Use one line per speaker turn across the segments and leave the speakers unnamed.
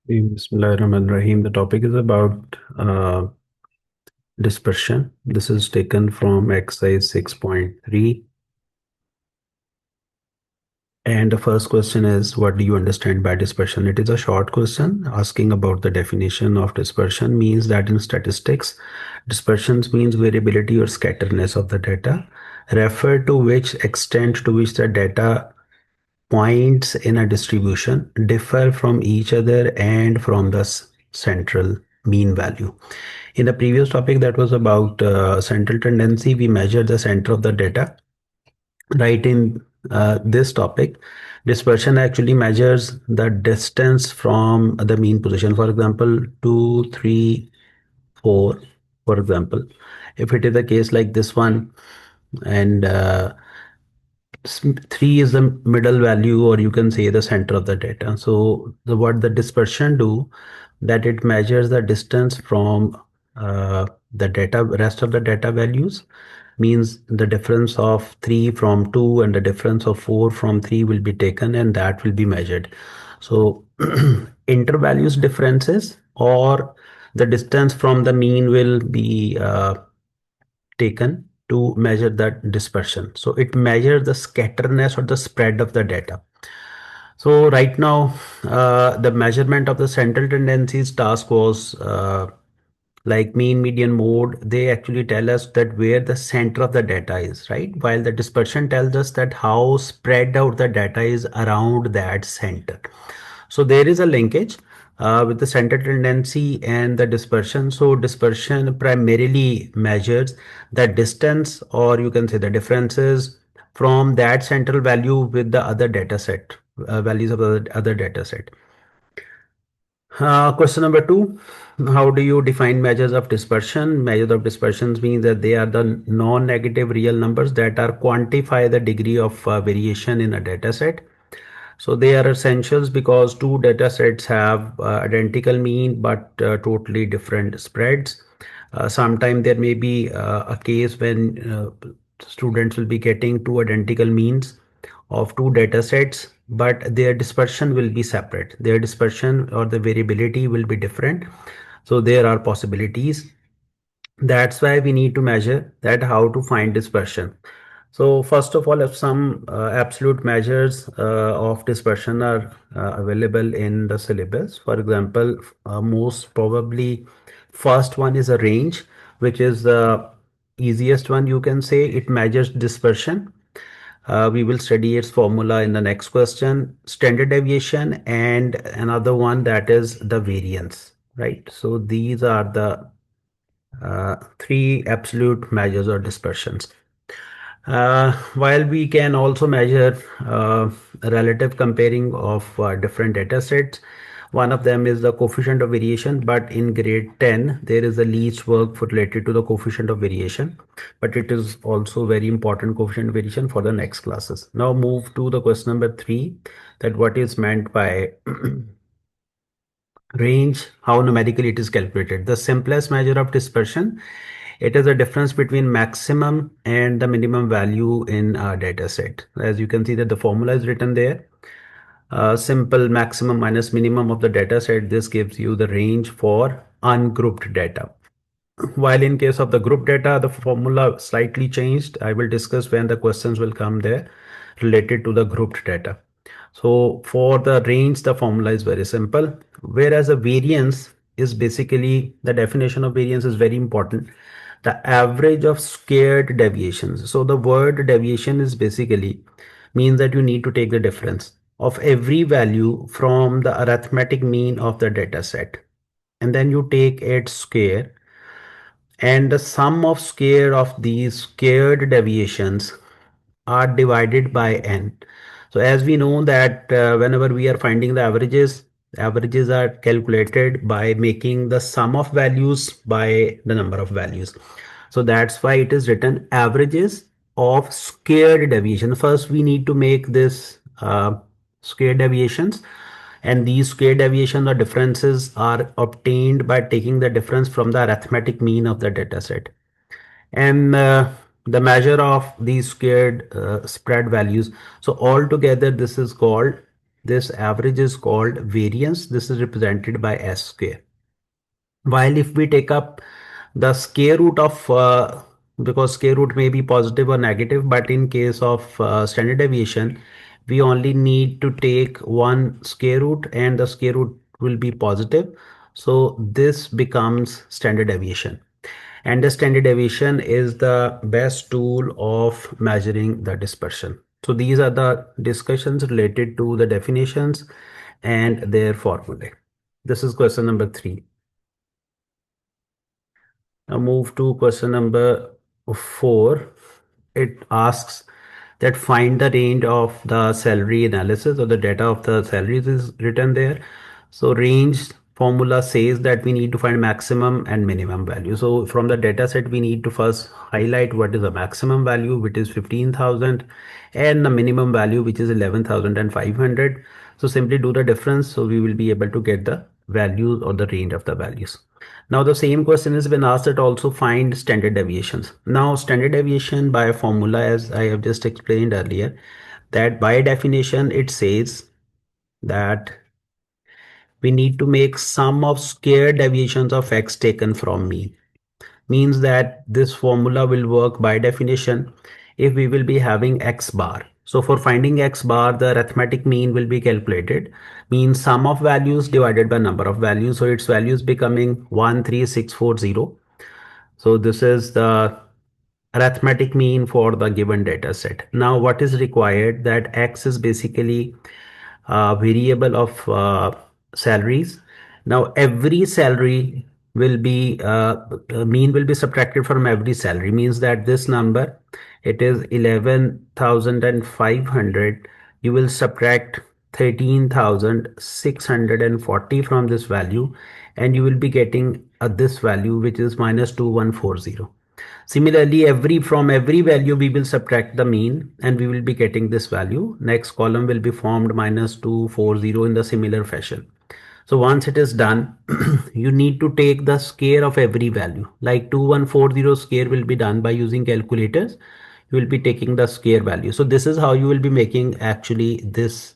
Bismillahirrahmanirrahim. The topic is about dispersion. This is taken from exercise 6.3. And the first question is, what do you understand by dispersion? It is a short question asking about the definition of dispersion. Means that in statistics, dispersions means variability or scatterness of the data, refer to which extent to which the data points in a distribution differ from each other and from the central mean value. In the previous topic that was about central tendency, we measured the center of the data. Right in this topic, dispersion actually measures the distance from the mean position. For example, 2, 3, 4, for example. If it is a case like this one, and 3 is the middle value, or you can say the center of the data. So what the dispersion do, that it measures the distance from the data, rest of the data values, means the difference of 3 from 2 and the difference of 4 from 3 will be taken and that will be measured. So inter-values differences or the distance from the mean will be taken to measure that dispersion. So it measures the scatterness or the spread of the data. So right now, the measurement of the central tendencies task was like mean, median, mode. They actually tell us that where the center of the data is, right? While the dispersion tells us that how spread out the data is around that center. So there is a linkage with the center tendency and the dispersion. So dispersion primarily measures the distance, or you can say the differences from that central value with the other data set, values of the other data set. Question number 2. How do you define measures of dispersion? Measures of dispersions means that they are the non-negative real numbers that are quantify the degree of variation in a data set. So they are essentials because two data sets have identical mean but totally different spreads. Sometimes there may be a case when students will be getting two identical means of two data sets, but their dispersion will be separate. Their dispersion or the variability will be different. So there are possibilities. That's why we need to measure that how to find dispersion. So first of all, if some absolute measures of dispersion are available in the syllabus, for example, most probably first one is a range, which is the easiest one. You can say it measures dispersion. We will study its formula in the next question. Standard deviation and another one that is the variance, right? So these are the three absolute measures or dispersions. While we can also measure relative comparing of different data sets, one of them is the coefficient of variation, but in grade 10, there is a least work related to the coefficient of variation, but it is also very important coefficient of variation for the next classes. Now move to the question number 3, that what is meant by range, how numerically it is calculated. The simplest measure of dispersion, it is a difference between maximum and the minimum value in a data set. As you can see that the formula is written there. Simple maximum minus minimum of the data set. This gives you the range for ungrouped data. While in case of the group data, the formula slightly changed. I will discuss when the questions will come there related to the grouped data. So for the range, the formula is very simple, whereas a variance is basically, the definition of variance is very important. The average of squared deviations. So the word deviation is basically means that you need to take the difference of every value from the arithmetic mean of the data set, and then you take its square, and the sum of square of these squared deviations are divided by n. So as we know that whenever we are finding the averages are calculated by making the sum of values by the number of values. So that's why it is written averages of squared deviation. First we need to make this square deviations, and these square deviation or differences are obtained by taking the difference from the arithmetic mean of the data set. And the measure of these squared spread values. So altogether this is called This average is called variance. This is represented by S square. While if we take up the square root of, because square root may be positive or negative, but in case of standard deviation, we only need to take one square root and the square root will be positive. So this becomes standard deviation. And the standard deviation is the best tool of measuring the dispersion. So these are the discussions related to the definitions and their formulae. This is question number 3. Now move to question number 4. It asks that find the range of the salary analysis, or the data of the salaries is written there. So range formula says that we need to find maximum and minimum value. So from the data set, we need to first highlight what is the maximum value, which is 15,000, and the minimum value, which is 11,500. So simply do the difference. So we will be able to get the values or the range of the values. Now the same question has been asked that also find standard deviations. Now standard deviation by formula, as I have just explained earlier, that by definition it says that we need to make sum of square deviations of x taken from mean. Means that this formula will work by definition if we will be having x bar. So for finding x bar, the arithmetic mean will be calculated, means sum of values divided by number of values. So its values becoming 13640. So this is the arithmetic mean for the given data set. Now what is required, that x is basically variable of salaries. Now every salary will be mean will be subtracted from every salary, means that this number, it is 11,500. You will subtract 13,640 from this value, and you will be getting this value, which is minus 2140. Similarly, from every value we will subtract the mean and we will be getting this value. Next column will be formed minus 240 in the similar fashion. So once it is done, you need to take the square of every value. Like 2140 square will be done by using calculators. You will be taking the square value. So this is how you will be making actually this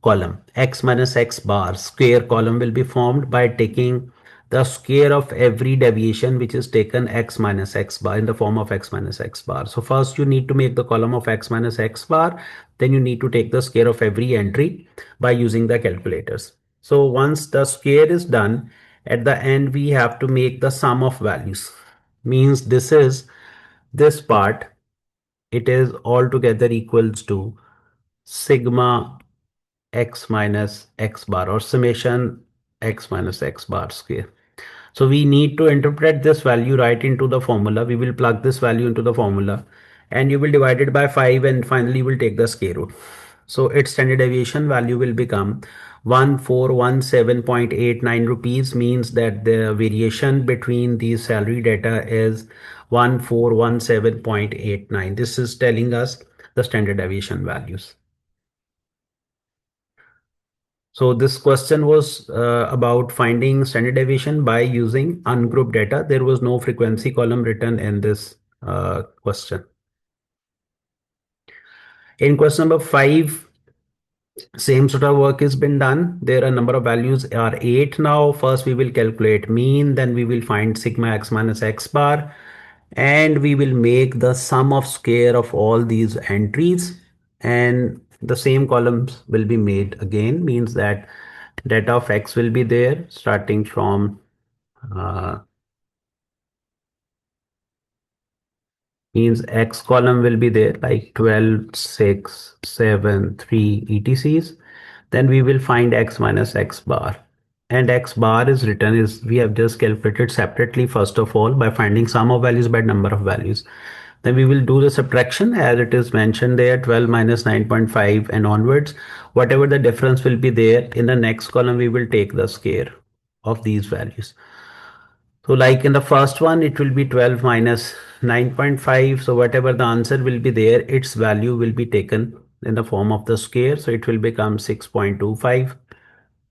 column. X minus x bar square column will be formed by taking the square of every deviation which is taken x minus x bar in the form of x minus x bar. So first you need to make the column of x minus x bar, then you need to take the square of every entry by using the calculators. So once the square is done, at the end we have to make the sum of values. Means this part, it is altogether equals to sigma x minus x bar, or summation x minus x bar square. So we need to interpret this value right into the formula. We will plug this value into the formula and you will divide it by 5 and finally you will take the square root. So its standard deviation value will become 1417.89 rupees, means that the variation between these salary data is 1417.89. This is telling us the standard deviation values. So this question was about finding standard deviation by using ungrouped data. There was no frequency column written in this question. In question number 5, same sort of work has been done. There are number of values are 8 now. First we will calculate mean, then we will find sigma x minus x bar, and we will make the sum of square of all these entries, and the same columns will be made again, means that data of x will be there starting from means x column will be there like 12, 6, 7, 3 etcs. Then we will find x minus x bar, and x bar is written is we have just calculated separately first of all by finding sum of values by number of values. Then we will do the subtraction as it is mentioned there, 12 minus 9.5 and onwards. Whatever the difference will be there in the next column, we will take the square of these values. So like in the first one, it will be 12 minus 9.5. So whatever the answer will be there, its value will be taken in the form of the square. So it will become 6.25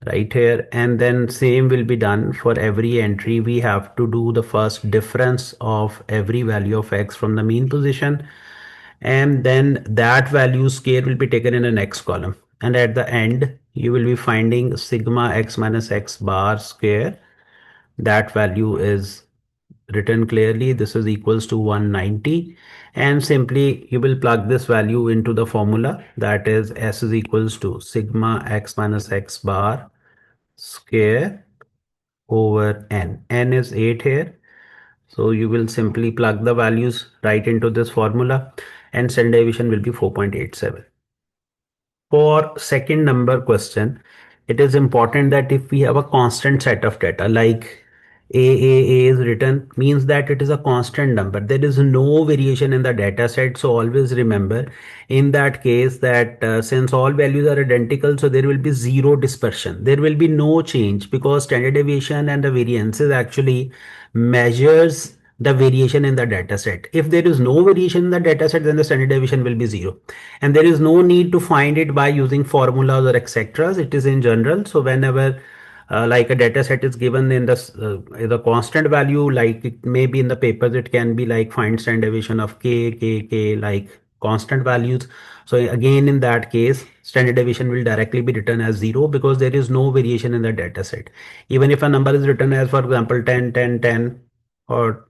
right here. And then same will be done for every entry. We have to do the first difference of every value of x from the mean position. And then that value square will be taken in the next column. And at the end, you will be finding sigma x minus x bar square. That value is written clearly. This is equals to 190, and simply you will plug this value into the formula, that is S is equals to sigma x minus x bar square over n. N is 8 here. So you will simply plug the values right into this formula, and standard deviation will be 4.87. For second number question, it is important that if we have a constant set of data like A is written, means that it is a constant number. There is no variation in the data set. So always remember in that case that since all values are identical, so there will be zero dispersion. There will be no change because standard deviation and the variance is actually measures the variation in the data set. If there is no variation in the data set, then the standard deviation will be zero. And there is no need to find it by using formulas or etc. It is in general. So whenever like a data set is given in the constant value, like it may be in the papers, it can be like find standard deviation of k, like constant values. So again, in that case, standard deviation will directly be written as 0 because there is no variation in the data set. Even if a number is written as, for example, 10, 10, 10, or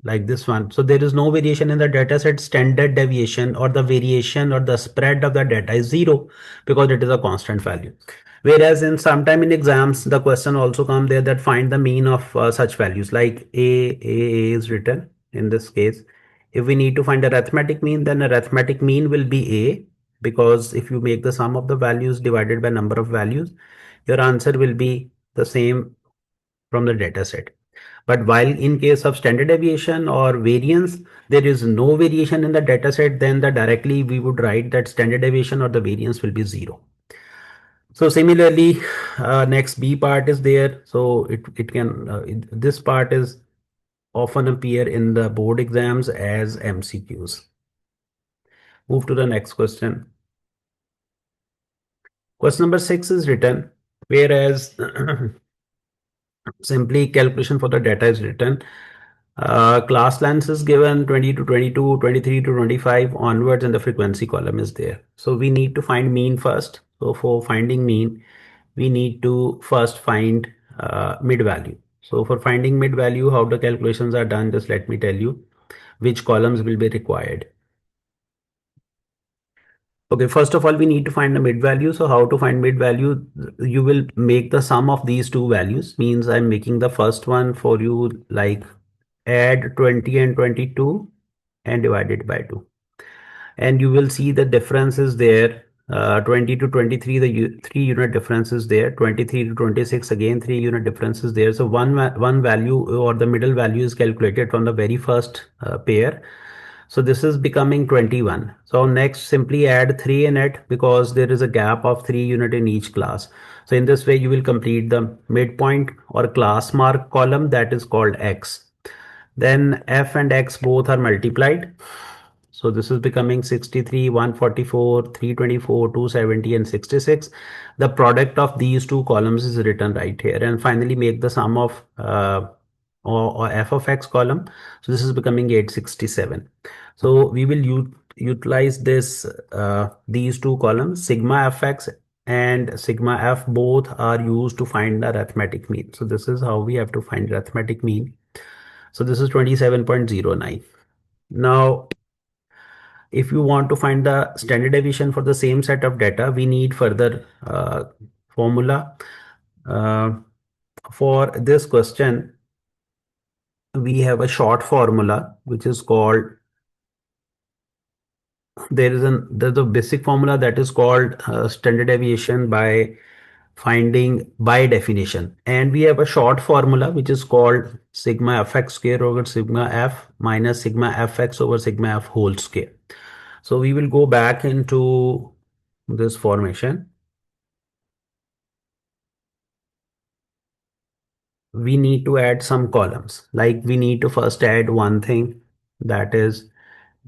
like this one. So there is no variation in the data set. Standard deviation or the variation or the spread of the data is 0 because it is a constant value. Whereas in sometime in exams, the question also come there that find the mean of such values like A is written in this case. If we need to find arithmetic mean, then arithmetic mean will be A, because if you make the sum of the values divided by number of values, your answer will be the same from the data set. But while in case of standard deviation or variance, there is no variation in the data set, then directly we would write that standard deviation or the variance will be 0. So similarly, next B part is there. So it can, this part is often appear in the board exams as MCQs. Move to the next question. Question number 6 is written, whereas simply calculation for the data is written. Class length is given 20 to 22, 23 to 25 onwards, and the frequency column is there. So we need to find mean first. So for finding mean, we need to first find mid value. So for finding mid value, how the calculations are done, just let me tell you which columns will be required. Okay, first of all, we need to find the mid value. So how to find mid value? You will make the sum of these two values. Means I'm making the first one for you, like add 20 and 22 and divide it by 2. And you will see the difference is there. 20 to 23, the 3 unit difference is there. 23 to 26, again 3 unit difference is there. So one value or the middle value is calculated from the very first pair. So this is becoming 21. So next, simply add 3 in it because there is a gap of 3 unit in each class. So in this way, you will complete the midpoint or class mark column, that is called X. Then F and X both are multiplied. So this is becoming 63, 144, 324, 270, and 66. The product of these two columns is written right here. And finally, make the sum of or f of x column. So this is becoming 867. So we will utilize this these two columns, sigma fx and sigma f, both are used to find the arithmetic mean. So this is how we have to find arithmetic mean. So this is 27.09. Now, if you want to find the standard deviation for the same set of data, we need further formula. For this question, we have a short formula which is called, there's a basic formula that is called standard deviation by finding by definition, and we have a short formula which is called sigma fx square over sigma f minus sigma fx over sigma f whole square. So we will go back into this formation. We need to add some columns, like we need to first add one thing, that is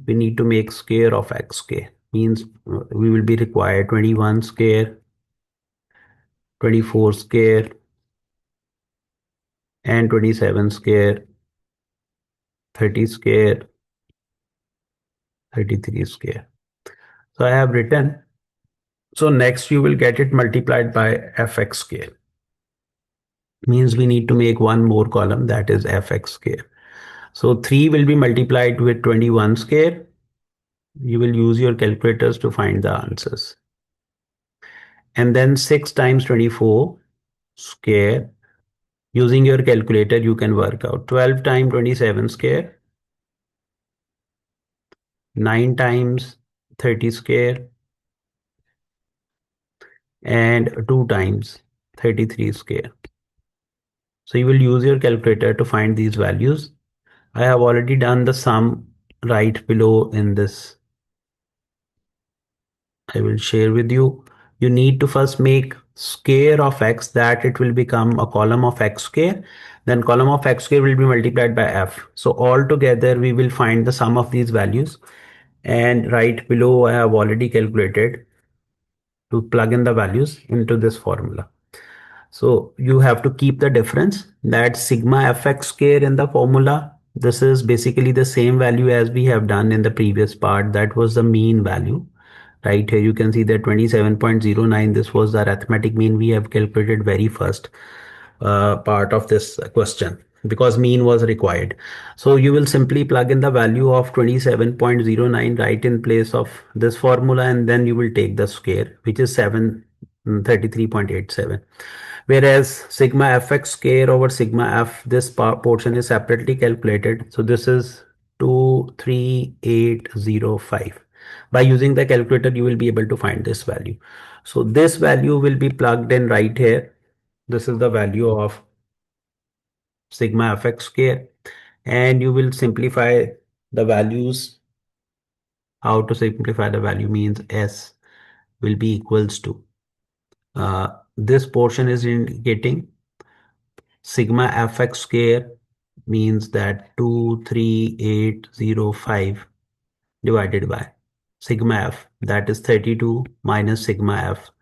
we need to make square of x square. Means we will be required 21 square, 24 square, and 27 square, 30 square, 33 square. So I have written So next you will get it multiplied by fx square. Means we need to make one more column, that is fx square. So 3 will be multiplied with 21 square. You will use your calculators to find the answers. And then 6 times 24 square. Using your calculator, you can work out 12 times 27 square, 9 times 30 square, and 2 times 33 square. So you will use your calculator to find these values. I have already done the sum right below in this. I will share with you. You need to first make square of x, that it will become a column of x square. Then column of x square will be multiplied by f. So all together we will find the sum of these values. And right below I have already calculated to plug in the values into this formula. So you have to keep the difference, that sigma fx square in the formula. This is basically the same value as we have done in the previous part. That was the mean value. Right here you can see that 27.09. This was the arithmetic mean we have calculated very first part of this question, because mean was required. So you will simply plug in the value of 27.09 right in place of this formula, and then you will take the square, which is 733.87. Whereas sigma fx square over sigma f, this portion is separately calculated. So this is 23805. By using the calculator, you will be able to find this value. So this value will be plugged in right here. This is the value of sigma fx square, and you will simplify the values. How to simplify the value means s will be equals to this portion is indicating sigma fx square, means that 23805 divided by sigma f, that is 32, minus sigma f.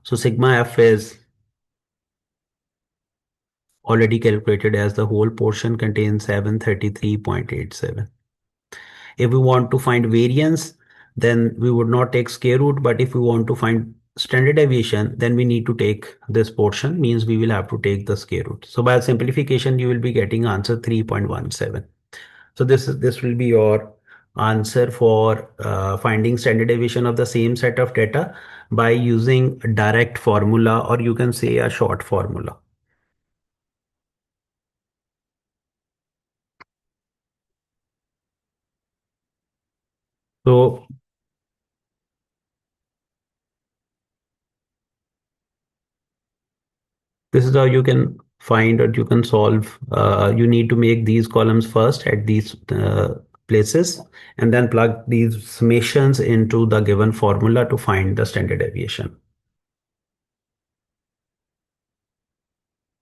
So sigma f is already calculated as the whole portion contains 733.87. If we want to find variance, then we would not take square root, but if we want to find standard deviation, then we need to take this portion, means we will have to take the square root. So by simplification, you will be getting answer 3.17. So this will be your answer for finding standard deviation of the same set of data by using a direct formula, or you can say a short formula. So this is how you can find, or you can solve. You need to make these columns first at these places, and then plug these summations into the given formula to find the standard deviation.